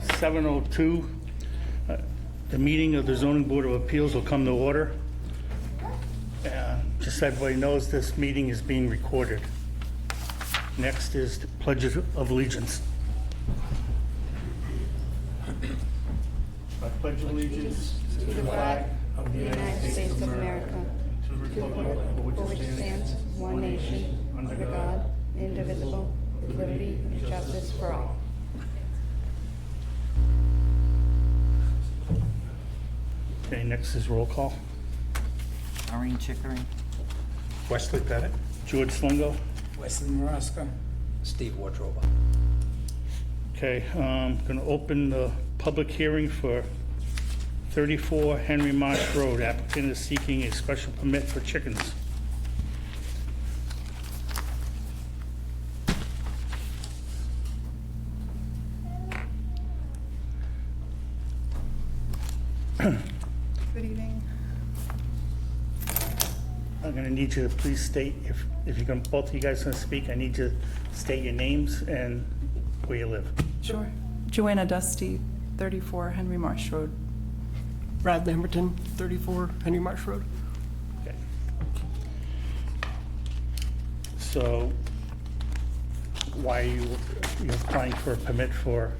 7:02. The meeting of the Zoning Board of Appeals will come to order. Just so everybody knows, this meeting is being recorded. Next is the Pledge of Allegiance. I pledge allegiance to the flag of the United States of America, to the republic for which it stands, one nation, under God, indivisible, with liberty and justice for all. Okay, next is roll call. Maureen Chickering. Wesley Pettit. George Slungo. Wesley Maraska. Steve Wardroba. Okay, I'm going to open the public hearing for 34 Henry Marsh Road. Applicant is seeking a special permit for chickens. Good evening. I'm going to need you to please state, if you're going, both of you guys going to speak, I need you to state your names and where you live. Sure. Joanna Dusty, 34 Henry Marsh Road. Brad Lamberton, 34 Henry Marsh Road. Okay. So, why are you applying for a permit for?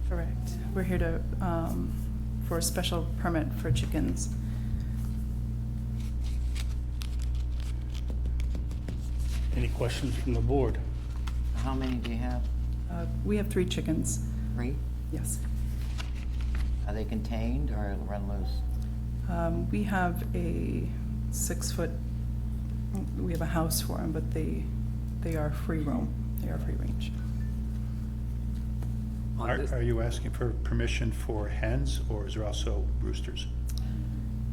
Correct. We're here to, for a special permit for chickens. Any questions from the board? How many do you have? We have 3 chickens. 3? Yes. Are they contained or run loose? We have a 6-foot, we have a house for them, but they are free roam. They are free range. Are you asking for permission for hens, or is there also roosters?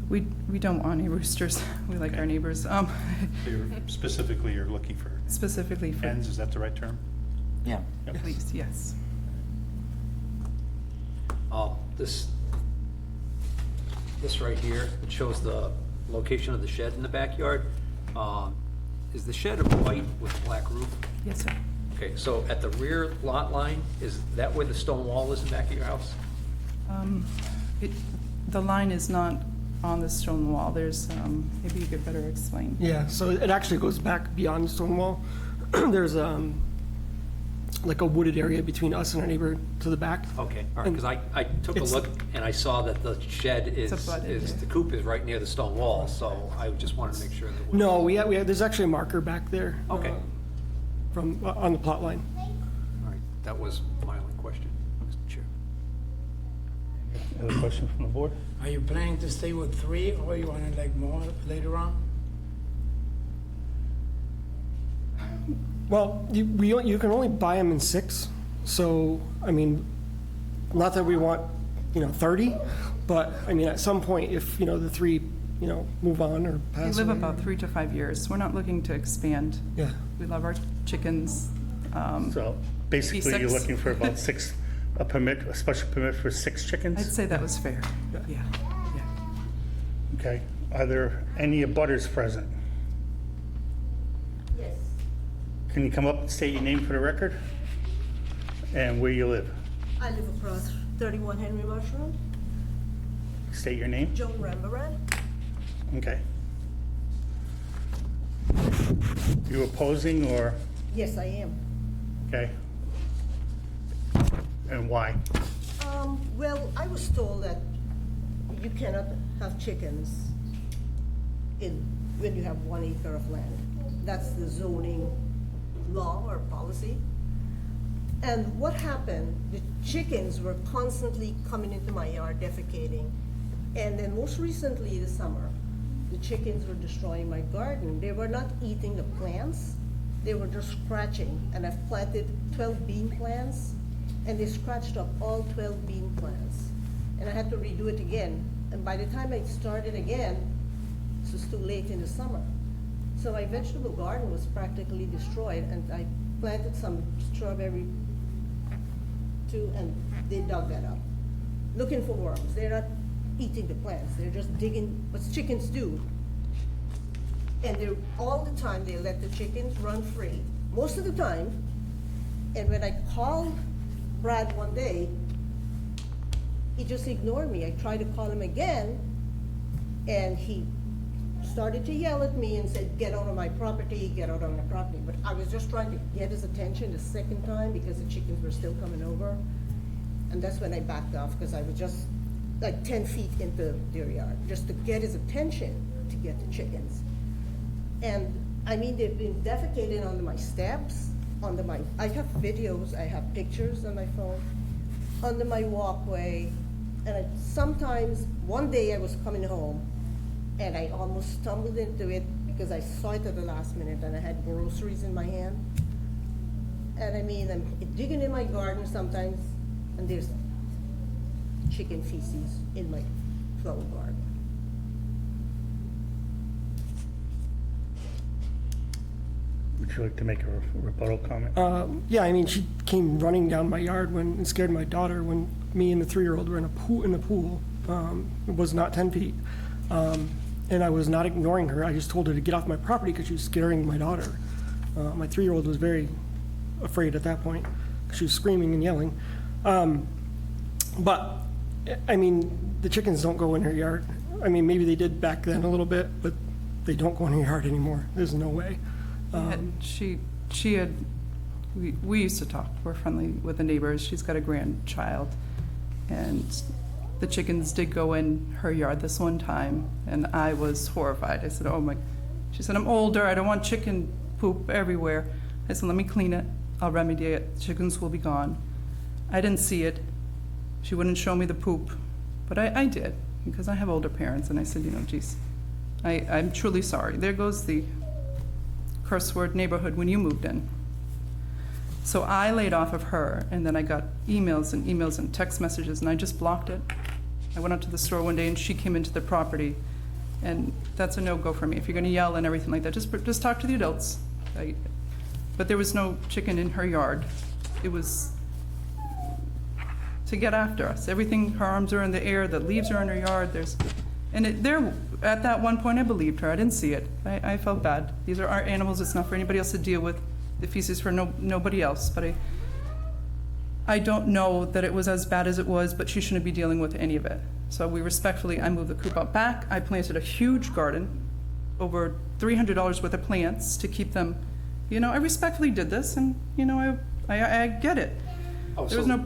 We don't want any roosters. We like Okay. our neighbors. So you're looking for Specifically for hens, is that the right term? Yeah. at least, yes. This right here, it shows the location of the shed in the backyard. Is the shed white with a black roof? Yes, sir. Okay, so at the rear lot line, is that where the stone wall is in the back of your house? The line is not on the stone wall. There's, maybe you could better explain. Yeah, so it actually goes back beyond the stone wall. There's like a wooded area between us and our neighbor to the back. Okay, all right, because I took a It's- look and I saw that the shed It's abutted, yeah. the coop is right near the stone wall, so I just wanted to make sure that it was. No, we have, there's actually a marker back there. Okay. From, on the plot line. All right, that was my only question, Mr. Chair. Other question from the board? Are you planning to stay with 3 or you want to like more later on? Well, you can only buy them in 6, so, I mean, not that we want, 30, but, I mean, at some point, if, the 3, move on or We pass live away. about 3 to 5 years. We're not looking to expand. Yeah. We love our chickens. So basically, you're 6. looking for about 6, a special permit for 6 I'd chickens? say that was fair. Yeah. Okay. Are there any abutters present? Yes, Can you come up and state your name for the record? And where you live? I live across 31 Henry Marsh Road. State your name? Joan Rambaran. Okay. You opposing or, Yes, I am. okay? And why? Well, I was told that you cannot have chickens when you have 1 acre of land. That's the zoning law or policy. And what happened, the chickens were constantly coming into my yard defecating. And then most recently this summer, the chickens were destroying my garden. They were not eating the plants, they were just scratching. And I've planted 12 bean plants, and they scratched up all 12 bean plants. And I had to redo it again. And by the time I started again, it was too late in the summer. So my vegetable garden was practically destroyed, and I planted some strawberry too, and they dug that up, looking for worms. They're not eating the plants, they're just digging, what chickens do. And they're, all the time, they let the chickens run free, most of the time. And when I called Brad one day, he just ignored me. I tried to call him again, and he started to yell at me and said, get out of my property, get out of my property. But I was just trying to get his attention the second time because the chickens were still coming over. And that's when I backed off, because I was just like 10 feet into their yard, just to get his attention to get the chickens. And I mean, they've been defecating onto my steps, I have videos, I have pictures on my phone, under my walkway. And sometimes, one day I was coming home, and I almost stumbled into it because I saw it at the last minute, and I had groceries in my hand. And I mean, I'm digging in my garden sometimes, and there's chicken feces in my flower garden. Would you like to make a rebuttal comment? Yeah, I mean, she came running down my yard and scared my daughter when me and the 3-year-old were in the pool. It was not 10 feet. And I was not ignoring her. I just told her to get off my property because she was scaring my daughter. My 3-year-old was very afraid at that point. She was screaming and yelling. But, I mean, the chickens don't go in her yard. I mean, maybe they did back then a little bit, but they don't go in her yard anymore. There's no way. We used to talk, we're friendly with the neighbors, she's got a grandchild, and the chickens did go in her yard this one time, and I was horrified. I said, oh my, she said, I'm older, I don't want chicken poop everywhere. I said, let me clean it, I'll remedy it, chickens will be gone. I didn't see it, she wouldn't show me the poop, but I did, because I have older parents, and I said, you know, geez, I'm truly sorry. There goes the curse word neighborhood when you moved in. So I laid off of her, and then I got emails and text messages, and I just blocked it. I went out to the store one day, and she came into the property, and that's a no-go for me. If you're gonna yell and everything like that, just talk to the adults. But there was no chicken in her yard. It was to get after us. Everything, her arms are in the air, the leaves are in her yard, at that one point I believed her, I didn't see it. I felt bad. These are our animals, it's not for anybody else to deal with. The feces for nobody else, but I don't know that it was as bad as it was, but she shouldn't be dealing with any of it. So I moved the coop out back. I planted a huge garden, over $300 worth of plants to keep them, you know, I respectfully did this, and, you know, I get it. Oh, There was no,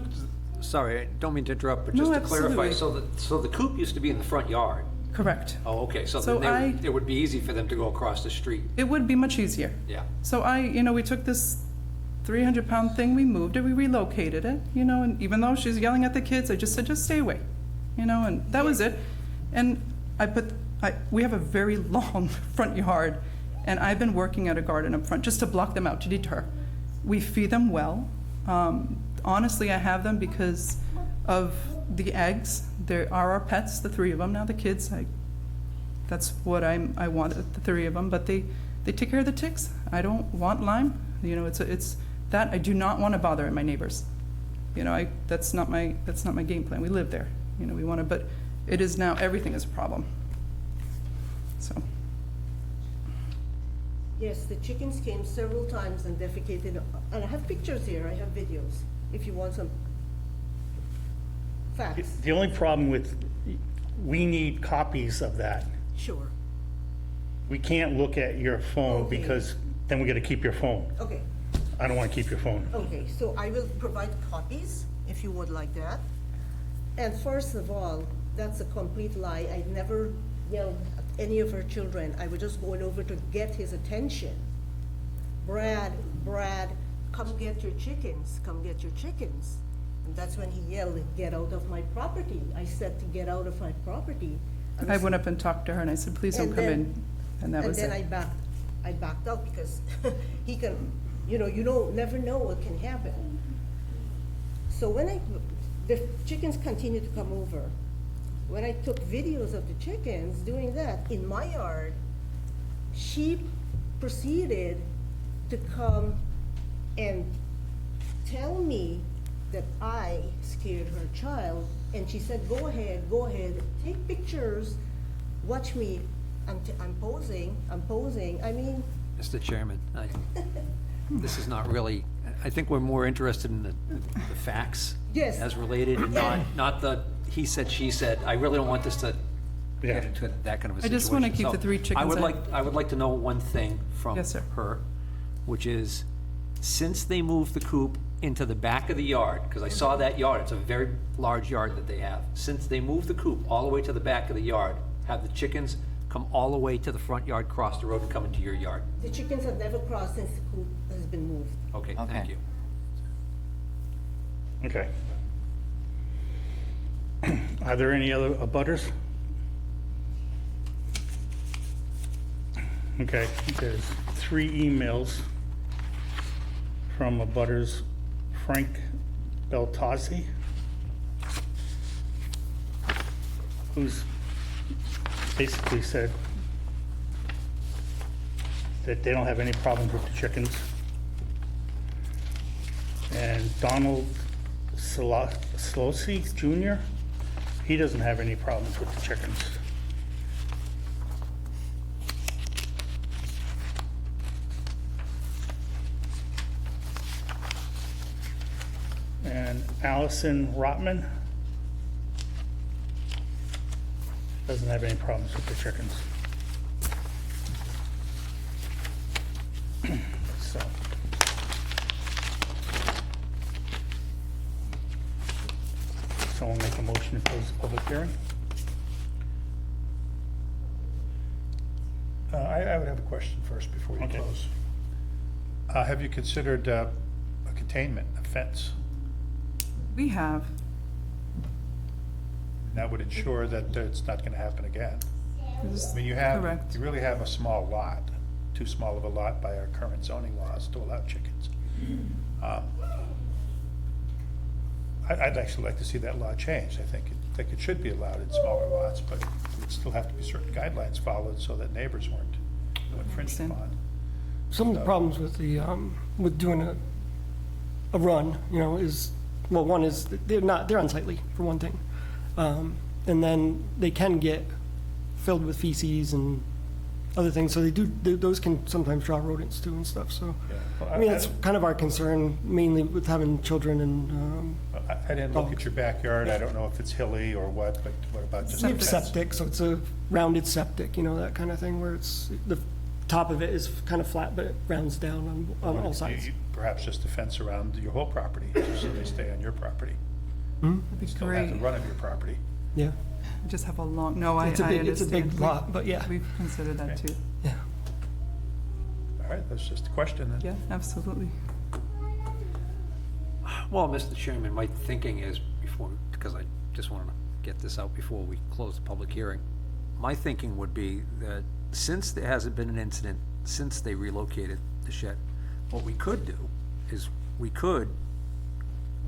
Sorry, I don't mean to interrupt, but No, just to clarify, absolutely. so the coop used to be in the front yard? correct. Oh, okay, so So then it would be easy for them to go across the street? It would be much easier. Yeah. So we took this 300-pound thing, we moved it, we relocated it, you know, and even though she's yelling at the kids, I just said, just stay away, you know, and that was it. And we have a very long front yard, and I've been working at a garden up front just to block them out, to deter. We feed them well. Honestly, I have them because of the eggs. They are our pets, the 3 of them. Now the kids, that's what I want, the 3 of them, but they take care of the ticks. I don't want Lyme. You know, it's that I do not want to bother my neighbors. You know, that's not my game plan. We live there. You know, we want to, but it is now, everything is a problem. So. Yes, the chickens came several times and defecated, and I have pictures here, I have videos, if you want some facts. The only problem we need copies of that. Sure, We can't look at your phone Okay. because then we gotta keep your phone. okay, I don't wanna keep your phone. okay, so I will provide copies, if you would like that. And first of all, that's a complete lie, I never yelled at any of her children, I was just going over to get his attention. Brad, come get your chickens, come get your chickens. And that's when he yelled, get out of my property. I said to get out of my property. I went up and talked to her and I said, please don't And come then- in. And that was And then it. I backed out because he can, you never know what can happen. So when the chickens continued to come over, when I took videos of the chickens doing that in my yard, she proceeded to come and tell me that I scared her child, and she said, go ahead, take pictures, watch me, I'm posing, I mean, Mr. Chairman, this is not really, I think we're more interested in the facts. Yes. As related, and not the he said, she said. I really don't want this to Yeah. get into that kind of a I situation. just wanna keep So the 3 chickens I would in. like to know one thing from Yes, sir. her, which is, since they moved the coop into the back of the yard, because I saw that yard, it's a very large yard that they have. Since they moved the coop all the way to the back of the yard, have the chickens come all the way to the front yard, cross the road, and come into your yard? The chickens have never crossed since the coop has been moved. Okay, Okay. thank you. Okay. Are there any other abutters? Okay, there's 3 emails from abutters. Frank Beltazzi, who's basically said that they don't have any problems with the chickens. And Donald Slosi Jr., he doesn't have any problems with the chickens. And Allison Rotman doesn't have any problems with the chickens. So. Someone make a motion to close the public hearing? I would have a question first before you Okay. close. Have you considered a containment, a fence? We have. That would ensure that it's not gonna happen again. I mean, Correct. you really have a small lot, too small of a lot by our current zoning laws to allow chickens. I'd actually like to see that law changed. I think it should be allowed in smaller lots, but there'd still have to be certain guidelines followed so that neighbors weren't infringed Understand. upon. Some of the problems with the, with doing a run, you know, is, well, one is that they're unsightly, for one thing. And then they can get filled with feces and other things, so those can sometimes draw rodents too and stuff, so. Well, I mean, that's kind of our concern, mainly with having children and, I didn't look at your backyard. I don't know if it's hilly or what, but what about just? we have septic, so it's a rounded septic, you know, that kind of thing, where it's, the top of it is kind of flat, but it rounds down on all sides. Perhaps just a fence around your whole property, just so they stay on your property. That'd be Still have great. the run of your property. Yeah, We just have a long, no, I It's a understand. big lot, but yeah. We've considered that too. yeah. All right, that's just a question then. Yeah, absolutely. Well, Mr. Chairman, my thinking is before, because I just wanted to get this out before we close the public hearing. My thinking would be that since there hasn't been an incident, since they relocated the shed, what we could do is we could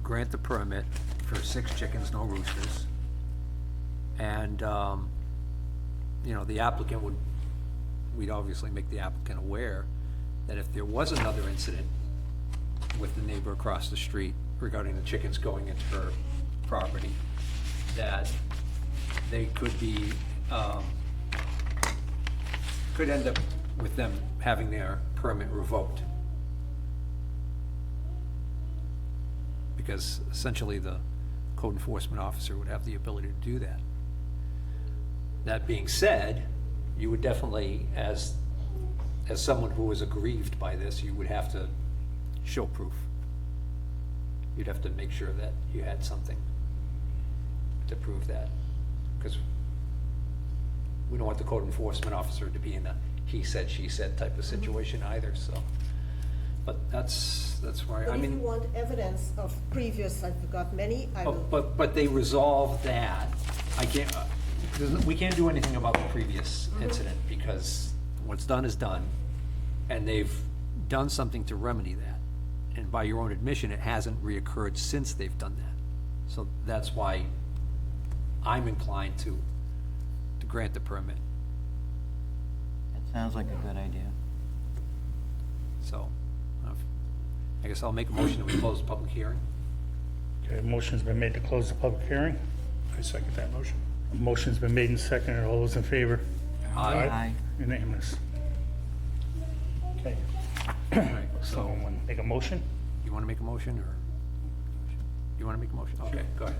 grant the permit for 6 chickens, no roosters. And, the applicant we'd obviously make the applicant aware that if there was another incident with the neighbor across the street regarding the chickens going into her property, that they could be, could end up with them having their permit revoked. Because essentially the code enforcement officer would have the ability to do that. That being said, you would definitely, as someone who was aggrieved by this, you would have to show proof. You'd have to make sure that you had something to prove that, because we don't want the code enforcement officer to be in a he said, she said type of situation either, so. But that's why, But I if you mean, want evidence of previous, I've got many, I will. but they resolved that. I can't, we can't do anything about the previous incident, because what's done is done, and they've done something to remedy that. And by your own admission, it hasn't reoccurred since they've done that. So that's why I'm inclined to grant the permit, That sounds like a good idea. so. I guess I'll make a motion that we close the public hearing. Okay, a motion's been made to close the public hearing. I second that motion. A motion's been made and seconded. All those in favor? Aye. Unanimous. Okay. Right. So Someone make a motion? You want to make a motion, or? You want to make a motion? Okay, go ahead.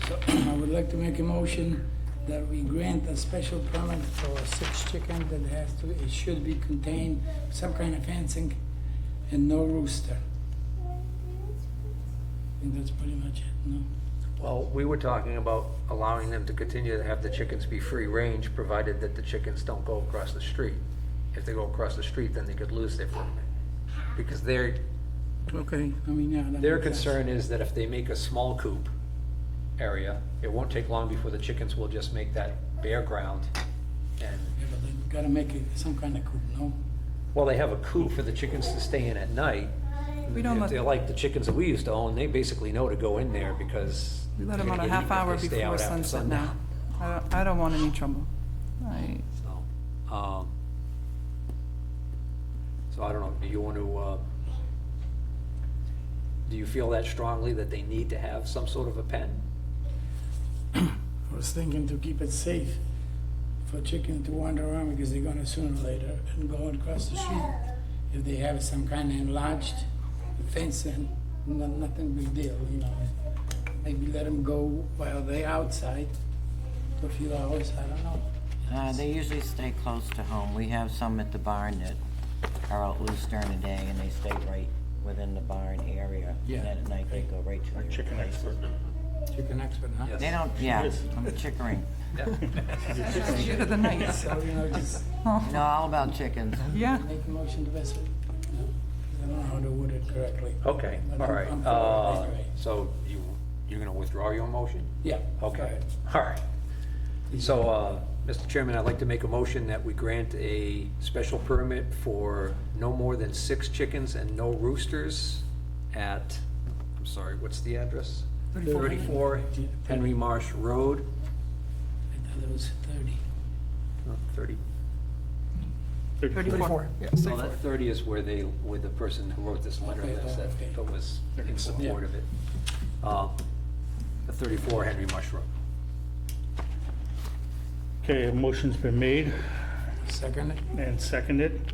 So I would like to make a motion that we grant a special permit for 6 chickens that it should be contained some kind of fencing and no rooster. I think that's pretty much it, no? Well, we were talking about allowing them to continue to have the chickens be free range, provided that the chickens don't go across the street. If they go across the street, then they could lose their permit. Because their Okay, I mean, yeah. that makes sense. concern is that if they make a small coop area, it won't take long before the chickens will just make that bare ground. And, Yeah, but they gotta make it some kind of coop, no? well, they have a coop for the chickens to stay in at night. We don't If let, they're like the chickens that we used to own, they basically know to go in there because. we let them they're on a gonna get half eaten if hour they stay before out after sunset now. sundown. I don't want any trouble. So I don't know, do you want to, do you feel that strongly that they need to have some sort of a pen? I was thinking to keep it safe for chickens to wander around because they're gonna sooner or later and go across the street. If they have some kind of enlarged fence, then nothing big deal, you know. Maybe let them go while they're outside for a few hours, I don't know. They usually stay close to home. We have some at the barn that are out loose during the day, and they stay right within the barn area. Yeah. And then at night, they go right to their Chicken places. expert. Chicken expert, huh? They don't, yeah, I'm chickering. Shoot of the night. So, you know, just Know all about chickens. Yeah. make a motion to best, I don't know how to word it correctly. Okay, But all I'm right. for it anyway. So you're gonna withdraw your motion? Yeah. Okay, all right. So, Mr. Chairman, I'd like to make a motion that we grant a special permit for no more than 6 chickens and no roosters at, I'm sorry, what's the address? 34 Henry Marsh Road. I thought it was 30. No, 30. 34. Yeah, So that 30 is where the person who wrote this letter Okay, lives, that okay. that was in support of it. The 34 Henry Marsh Road. Okay, a motion's been made Second? and seconded.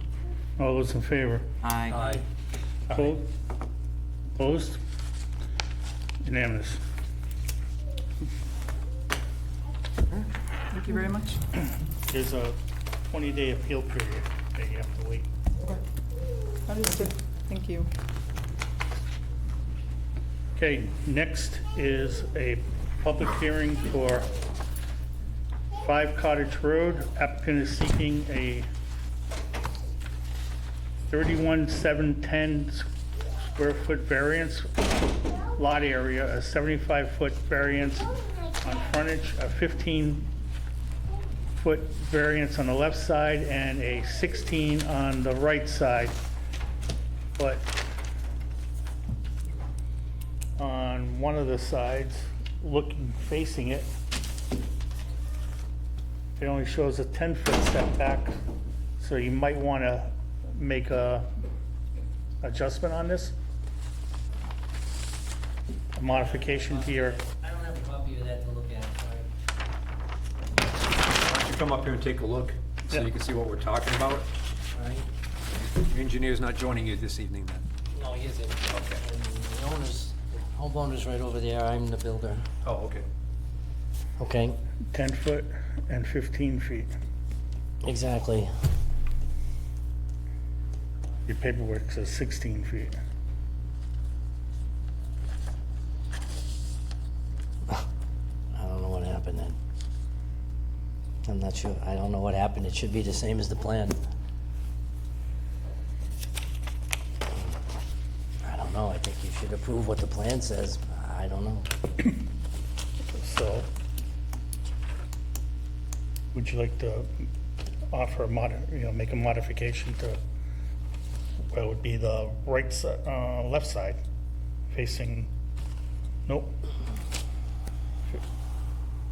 All those in favor? Aye. Opposed? Unanimous. Thank you very much. There's a 20-day appeal period that you have to wait. Understood. Thank you. Okay, next is a public hearing for 5 Cottage Road. Applicant is seeking a 31,710 square foot variance lot area, a 75-foot variance on frontage, a 15-foot variance on the left side, and a 16 on the right side. But on one of the sides, facing it, it only shows a 10-foot setback, so you might want to make a adjustment on this? A modification to your, I don't have a copy of that to look at, sorry. Why don't you come up here and take a look, so Yeah. you can see what we're talking about? All right? Your engineer's not joining you this evening then? No, he isn't. Okay. And the homeowner's right over there, I'm the builder. Oh, okay. Okay, 10 foot and 15 feet. exactly. Your paperwork says 16 feet. I don't know what happened then. I'm not sure, I don't know what happened, it should be the same as the plan. I don't know, I think you should approve what the plan says, I don't know. So, would you like to offer a make a modification to, well, it would be the right side, left side, facing, nope.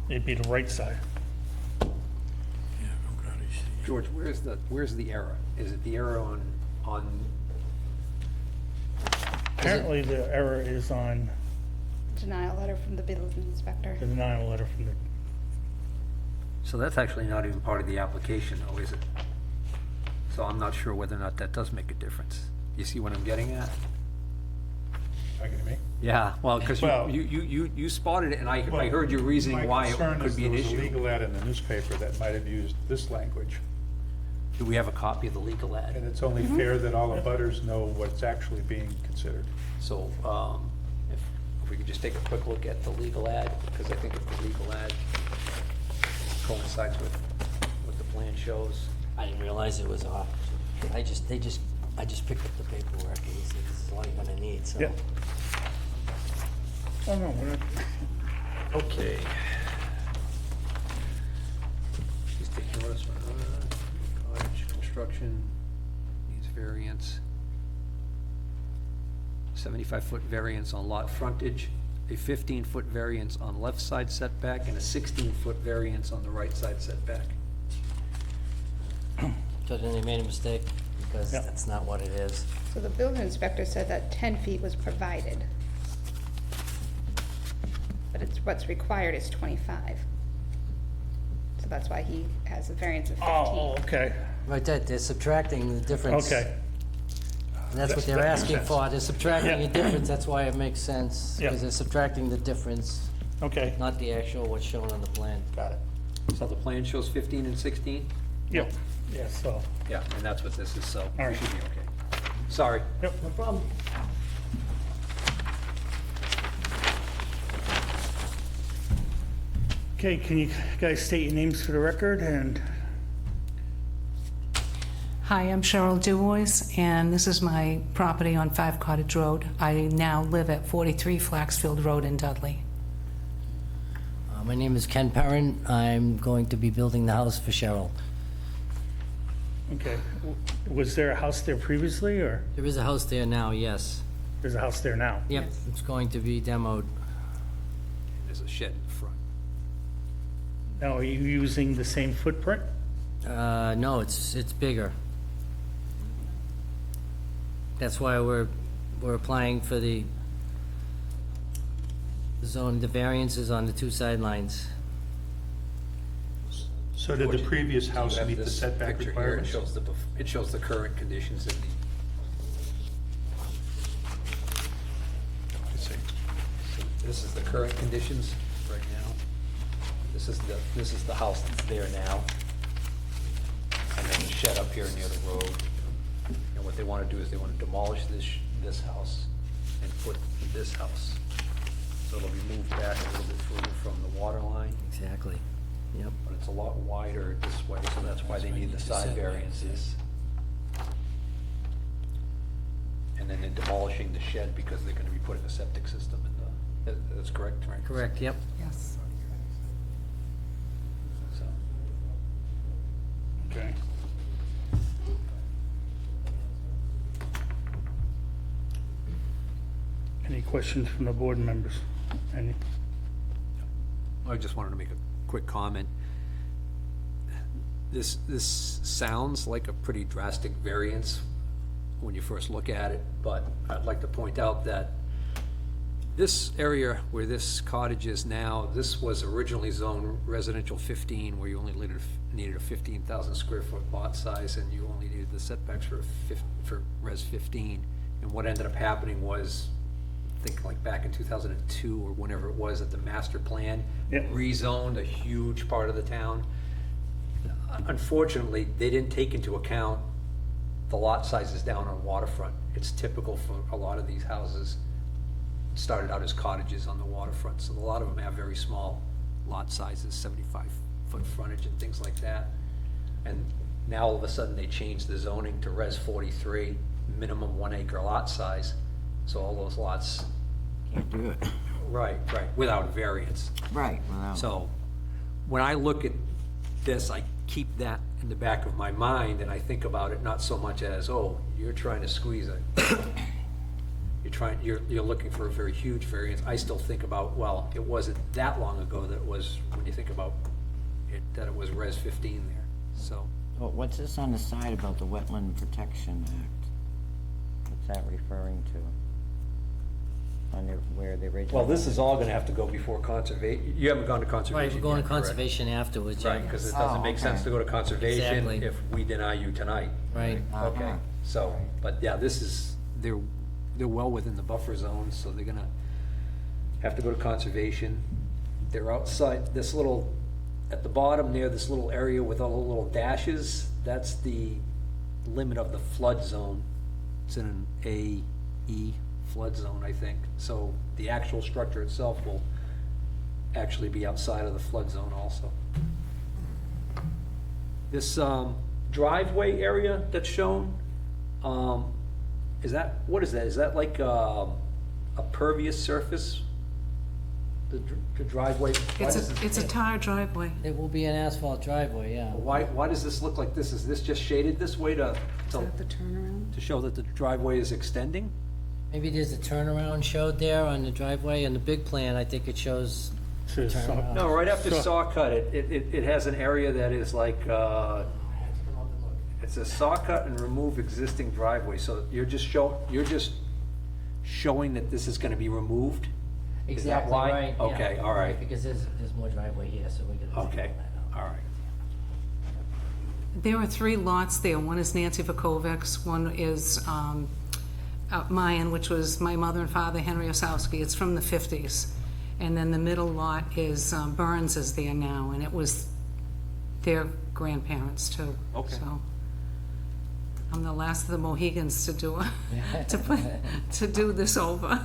It'd be the right side. George, where's the error? Is it the error on, Apparently, the error is on Denial letter from the building inspector. the denial letter from the, so that's actually not even part of the application though, is it? So I'm not sure whether or not that does make a difference. You see what I'm getting at? Talking to me? Yeah, well, because Well- you spotted it, and I heard your reasoning why it could be an My concern is there was a issue. legal ad in the newspaper that might have used this language. Do we have a copy of the legal ad? And it's only fair that all the butters know what's actually being considered. So, if we could just take a quick look at the legal ad, because I think if the legal ad coincides with what the plan shows. I didn't realize it was off. I just picked up the paperwork and he said, this is all you're gonna need, so. Yeah. Oh, no, we're not. Okay. Please take notice, cottage construction needs variance. 75-foot variance on lot frontage, a 15-foot variance on left side setback, and a 16-foot variance on the right side setback. So then they made a mistake, because Yeah. that's not what it is. So the building inspector said that 10 feet was provided. But what's required is 25. So that's why he has a variance of 15. Oh, okay, Right, they're subtracting the difference. okay. And that's what That they're makes asking sense. for, they're subtracting Yeah. a difference, that's why it makes sense. Yeah. Because they're subtracting the difference, Okay, not the actual what's shown on the plan. got it. So the plan shows 15 and 16? Yep, yeah, so, Yeah, and that's what this is, so All we right. should be okay. Sorry. yep. No problem. Okay, can you guys state your names for the record and, Hi, I'm Cheryl Dubois, and this is my property on 5 Cottage Road. I now live at 43 Flaxfield Road in Dudley. My name is Ken Perrin, I'm going to be building the house for Cheryl. okay, was there a house there previously, or There is a house there now, yes. there's a house there now? Yep, it's going to be demoed. There's a shed in front. Now, are you using the same footprint? No, it's bigger. That's why we're applying for the zone, the variances on the two sidelines. So did the previous You house have meet the this setback picture here. It requirements? shows it shows the current conditions in the, I see. this is the current conditions right now. This is the house that's there now. And then the shed up here near the road. And what they want to do is they want to demolish this house and put this house. So it'll be moved back a little bit further from the water line, Exactly. Yep. but it's a lot wider this way, so that's why they need the side variances. And then they're demolishing the shed because they're gonna be putting a septic system in that's correct, right? Correct, yep. Yes. So, Okay. Any questions from the board members? Any? I just wanted to make a quick comment. This sounds like a pretty drastic variance when you first look at it, but I'd like to point out that this area where this cottage is now, this was originally zoned residential 15, where you only needed a 15,000 square foot lot size, and you only needed the setbacks for res 15. And what ended up happening was, I think like back in 2002 or whenever it was, that the master plan Yep. rezoned a huge part of the town. Unfortunately, they didn't take into account the lot sizes down on waterfront. It's typical for a lot of these houses, started out as cottages on the waterfront, so a lot of them have very small lot sizes, 75-foot frontage and things like that. And now all of a sudden, they changed the zoning to res 43, minimum 1 acre lot size, so all those lots, Can't do it. right, without variance. Right, without. So, when I look at this, I keep that in the back of my mind, and I think about it not so much as, oh, you're trying to squeeze it. You're looking for a very huge variance. I still think about, well, it wasn't that long ago that it was, when you think about it, that it was res 15 there, so. Well, what's this on the side about the Wetland Protection Act? What's that referring to? What's that referring to? What's that referring to? Wetland Protection Act. What's that referring to? Wetland Protection Act. What's that referring to? Wetland Protection Act. What's that referring to? Wetland Protection Act. on where the original. Well, this is all gonna have to go before conservation. You haven't gone to Right, conservation we're going yet, to correct? conservation afterwards, yeah. Right, because it doesn't Oh, make sense okay. to go to conservation Exactly. if we deny you tonight. Right. Okay, Uh-huh. so, but yeah, this is, they're well within the buffer zone, so they're gonna have to go to conservation. They're outside this little, at the bottom there, this little area with all the little dashes, that's the limit of the flood zone. It's in an AE flood zone, I think. So the actual structure itself will actually be outside of the flood zone also. This driveway area that's shown, is that, what is that? Is that like a pervious surface? The driveway? Why does it- It's a tar driveway. It will be an asphalt driveway, yeah. Why does this look like this? Is this just shaded this way to The turnaround? show that the driveway is extending? Maybe there's a turnaround showed there on the driveway. In the big plan, I think it shows Says so- turnaround. No, right after So- saw cut, it has an area that is like, it's a saw cut and remove existing driveway, so you're just showing that this is gonna be removed? Is that Exactly why? right, yeah. Okay, all right, Because there's more driveway here, so we're gonna. okay, all right. There are 3 lots there. One is Nancy Vukovic's, one is Mayan, which was my mother and father, Henry Osowski. It's from the 50s. And then the middle lot is Burns is there now, and it was their grandparents too. Okay. So I'm the last of the Mohegans to do to do this over.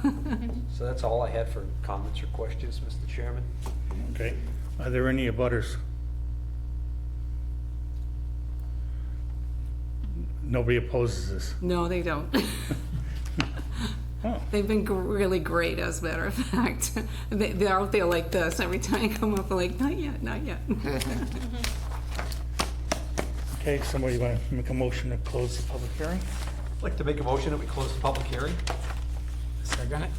So that's all I had for comments or questions, Mr. Chairman. Okay, are there any abutters? Nobody opposes this? No, they don't. Oh. They've been really great, as a matter of fact. They're out there like this. Every time I come up, I'm like, not yet, not yet. Okay, somebody want to make a motion to close the public hearing? I'd like to make a motion that we close the public hearing. Second it?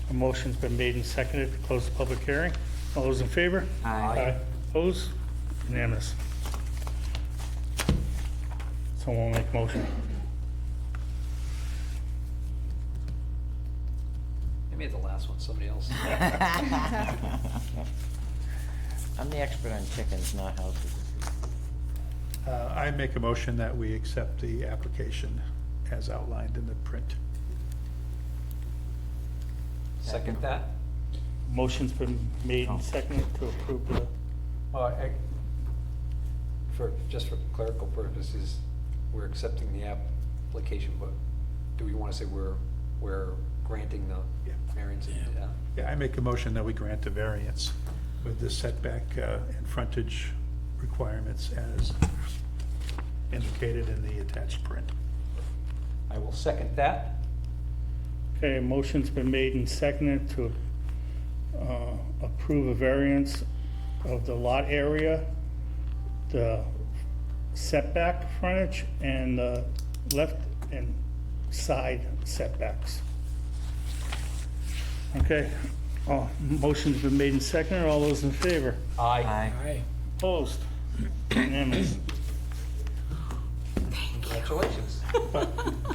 A motion's been made and seconded to close the public hearing. All those in favor? Aye. Opposed? Unanimous. Someone will make a motion. Maybe at the last one, somebody else. I'm the expert on chickens, not houses. I make a motion that we accept the application as outlined in the print. Second that? Motion's been made and seconded to approve the, Just for clerical purposes, we're accepting the application, but do we want to say we're granting the variance? Yeah, I make a motion that we grant the variance with the setback and frontage requirements as indicated in the attached print. I will second that. okay, a motion's been made and seconded to approve a variance of the lot area, the setback frontage, and the left and side setbacks. Okay, motion's been made and seconded. All those in favor? Aye. Aye. Opposed? Unanimous. Congratulations.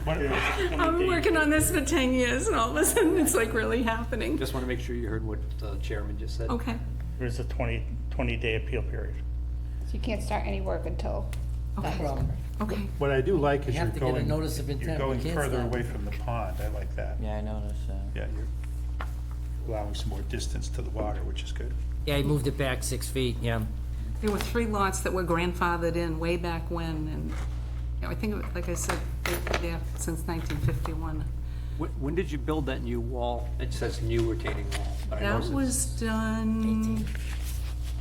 I've been working on this for 10 years, and all of a sudden, it's like really happening. Just want to make sure you heard what the chairman just said. Okay, There's a 20-day appeal period. So you can't start any work until that has problem. occurred. okay. What I do like is You you're have to get a going, notice of you're intent. going We can't further stop. away from the pond. I like that. Yeah, I noticed, Yeah, you're allowing some more distance to the water, which is good. Yeah, he moved it back 6 feet, yeah. There were 3 lots that were grandfathered in way back when, and you know, I think, like I said, they've been there since 1951. When did you build that new wall? It says new retaining wall. but I That noticed it's- was done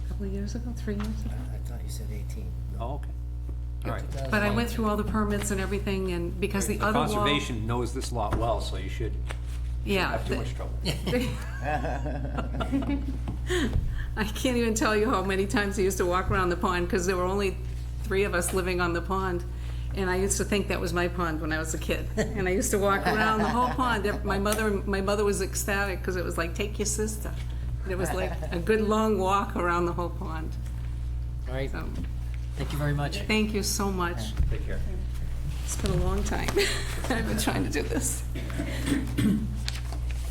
a couple of years ago, 3 years ago. I thought you said 18. Oh, okay. All right. But I went through all the permits and everything, and because the other wall... Conservation knows this lot well, so you should Yeah. have too much trouble. I can't even tell you how many times I used to walk around the pond, because there were only 3 of us living on the pond. And I used to think that was my pond when I was a kid. And I used to walk around the whole pond. My mother was ecstatic, because it was like, take your sister. And it was like a good long walk around the whole pond. All right, So, thank you very much. thank you so much. Take care. It's been a long time. I've been trying to do this.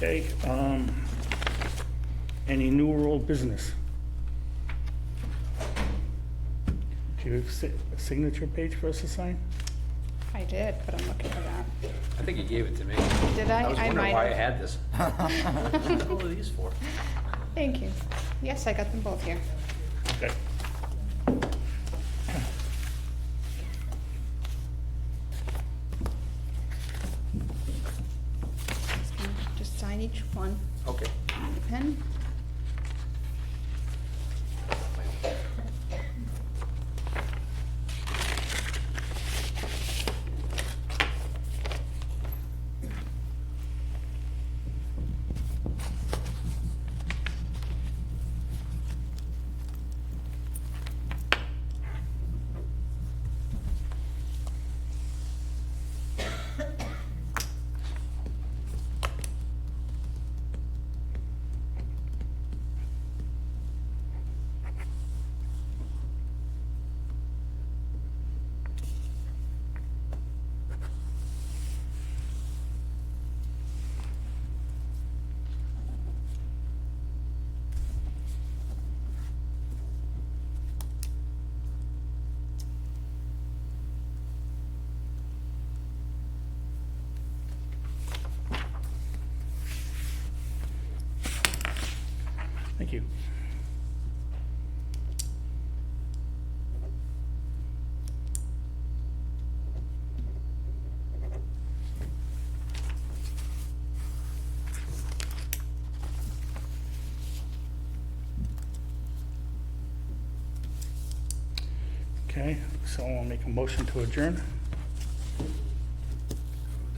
Okay, any new or old business? Do you have a signature page for us to sign? I did, but I'm looking for that. I think you gave it to me. Did I? I was wondering might why I have. had this. What are these for? Thank you. Yes, I got them both here. Okay. Just sign each one. Okay. Need a pen? Thank you. Okay, so I'll make a motion to adjourn.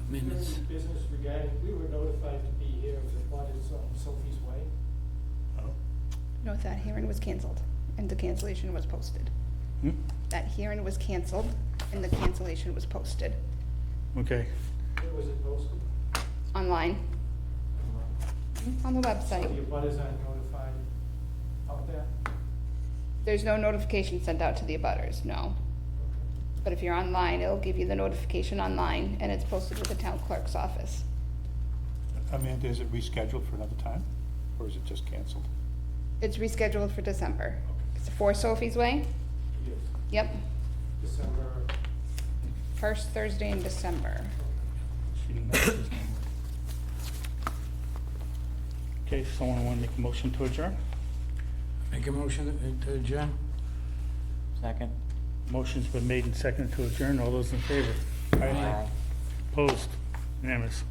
The minutes. Business regarding, we were notified to be here, it was about Sophie's Way. No, that hearing was canceled and the cancellation was posted. Hmm? That hearing was canceled and the cancellation was posted Okay, Where was it posted? online, on the So website. the abutters aren't notified out there? There's no notification sent out to the abutters, no. But if you're online, it'll give you the notification online and it's posted with the town clerk's office. Amanda, is it rescheduled for another time, or is it just canceled? It's rescheduled for December. It's 4 Sophie's Way? Yes. Yep, December, first Thursday in December. okay, someone want to make a motion to adjourn? Make a motion to adjourn? Second? Motion's been made and seconded to adjourn. All those in favor? Aye. Opposed? Unanimous.